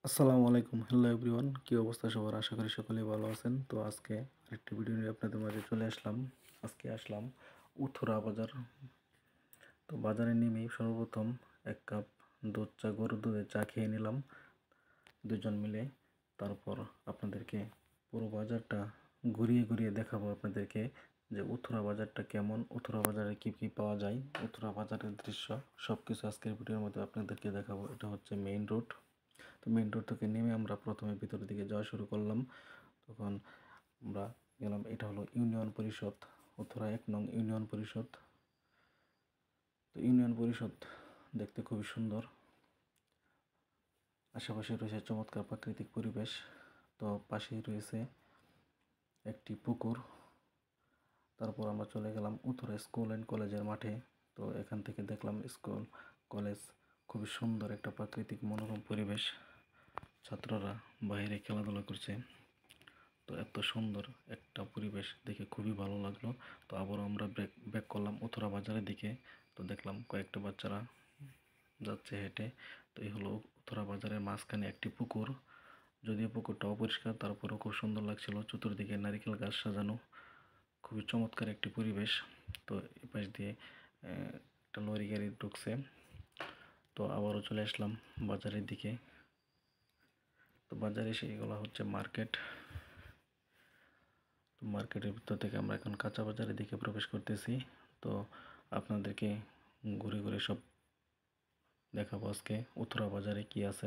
আসসালামু আলাইকুম। Hello everyone. কি অবস্থা সবার? আশা করি সকলেই ভালো আছেন। তো আজকে আরেকটি ভিডিও নিয়ে আপনাদের মাঝে চলে আসলাম। আজকে আসলাম উথুরা বাজার। তো বাজারে নেমেই সর্বপ্রথম ১ কাপ দুধ চা, গরুর দুধের চা খেয়ে নিলাম দুজন মিলে। তারপর আপনাদেরকে পুরো বাজারটা ঘুরিয়ে ঘুরিয়ে দেখাবো আপনাদেরকে যে উথুরা বাজারটা কেমন, উথুরা বাজারে কী কী পাওয়া যায়, উথুরা বাজারের দৃশ্য সব কিছু আজকের ভিডিওর মধ্যে আপনাদেরকে দেখাবো। এটা হচ্ছে মেইন রোড। তো মেইন রোড থেকে নেমে আমরা প্রথমে ভিতরের দিকে যাওয়া শুরু করলাম। তখন আমরা গেলাম, এটা হলো ইউনিয়ন পরিষদ, উত্তরা ১ নং ইউনিয়ন পরিষদ। তো ইউনিয়ন পরিষদ দেখতে খুবই সুন্দর, আশেপাশে রয়েছে চমৎকার প্রাকৃতিক পরিবেশ। তো পাশেই রয়েছে একটি পুকুর। তারপর আমরা চলে গেলাম উত্তরা স্কুল অ্যান্ড কলেজের মাঠে। তো এখান থেকে দেখলাম স্কুল কলেজ, খুবই সুন্দর একটা প্রাকৃতিক মনোরম পরিবেশ। ছাত্ররা বাইরে খেলাধুলা করছে। তো এত সুন্দর একটা পরিবেশ দেখে খুবই ভালো লাগলো। তো আবারও আমরা ব্যাক করলাম উথরা বাজারের দিকে। তো দেখলাম কয়েকটা বাচ্চারা যাচ্ছে হেঁটে। তো এই হলো উথরা বাজারের মাঝখানে একটি পুকুর। যদিও পুকুরটা অপরিষ্কার, তারপরেও খুব সুন্দর লাগছিল। চতুর্দিকে নারিকেল গাছ সাজানো, খুবই চমৎকার একটি পরিবেশ। তো এই পাশ দিয়ে একটা লরি গাড়ি ঢুকছে। তো আবারও চলে আসলাম বাজারের দিকে। তো বাজারে সেইগুলো হচ্ছে মার্কেট। তো মার্কেটের ভিতর থেকে আমরা এখন কাঁচা বাজারের দিকে প্রবেশ করতেছি। তো আপনাদেরকে ঘুরে ঘুরে সব দেখাবো আজকে উথরা বাজারে কি আছে,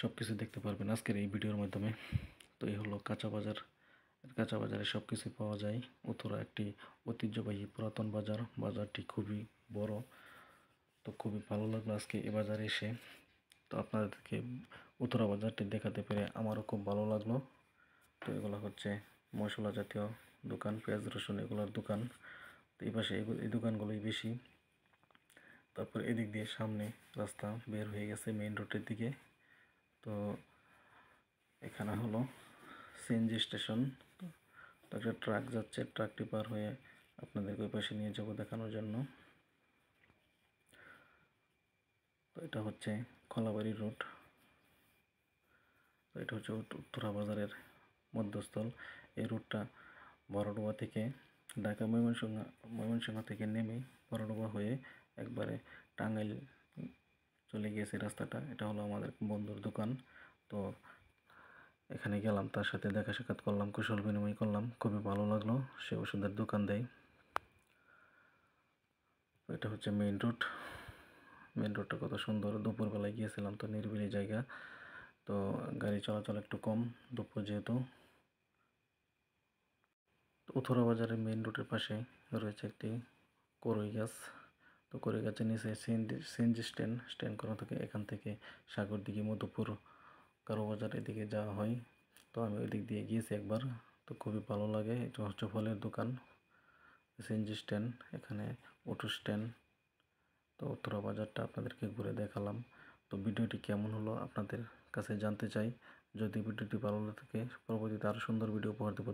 সব কিছু দেখতে পারবেন আজকের এই ভিডিওর মাধ্যমে। তো এই হলো কাঁচা বাজার। কাঁচা বাজারে সব কিছুই পাওয়া যায়। উথরা একটি ঐতিহ্যবাহী পুরাতন বাজার। বাজারটি খুবই বড়। তো খুবই ভালো লাগলো আজকে এ বাজারে এসে। তো আপনাদেরকে উথরা বাজারটি দেখাতে পেরে আমারও খুব ভালো লাগলো। তো এগুলো হচ্ছে মশলা জাতীয় দোকান, পেঁয়াজ রসুন এগুলোর দোকান। তো এই পাশে এই দোকানগুলোই বেশি। তারপর এদিক দিয়ে সামনে রাস্তা বের হয়ে গেছে মেইন রোডের দিকে। তো এখানে হলো সিএনজি স্টেশন। তো একটা ট্রাক যাচ্ছে, ট্রাকটি পার হয়ে আপনাদেরকে ওই পাশে নিয়ে যাব দেখানোর জন্য। তো এটা হচ্ছে খলাবাড়ি রোড। তো এটা হচ্ছে উত্তরা বাজারের মধ্যস্থল। এই রুটটা বড়ডোবা থেকে ঢাকা ময়মনসিংহ থেকে নেমে বড়ডোবা হয়ে একবারে টাঙ্গাইল চলে গিয়েছে রাস্তাটা। এটা হলো আমাদের বন্ধুর দোকান। তো এখানে গেলাম, তার সাথে দেখা সাক্ষাৎ করলাম, কুশল বিনিময় করলাম, খুবই ভালো লাগলো। সে ওষুধের দোকান দেয়। এটা হচ্ছে মেইন রোড। মেইন রোডটা কত সুন্দর। দুপুরবেলায় গিয়েছিলাম, তো নিরিবিলি জায়গা। তো গাড়ি চলাচল একটু কম দুপুর যেহেতু। উথরা বাজারের মেইন রোডের পাশে রয়েছে একটি কড়ই গাছ। তো কড়ই গাছের নিচে সিএনজি স্ট্যান্ড করা থাকে। এখান থেকে সাগরদিঘি, মধুপুর, কারোবাজার এদিকে যাওয়া হয়। তো আমি ওই দিক দিয়ে গিয়েছি একবার। তো খুবই ভালো লাগে। এটা হচ্ছে ফলের দোকান, সিএনজি স্ট্যান্ড, এখানে অটো স্ট্যান্ড। তো উত্তরা বাজারটা আপনাদেরকে ঘুরে দেখালাম। তো ভিডিওটি কেমন হলো আপনাদের কাছে জানতে চাই। যদি ভিডিওটি ভালো লাগে থাকে, পরবর্তীতে আরও সুন্দর ভিডিও উপহার দেবো।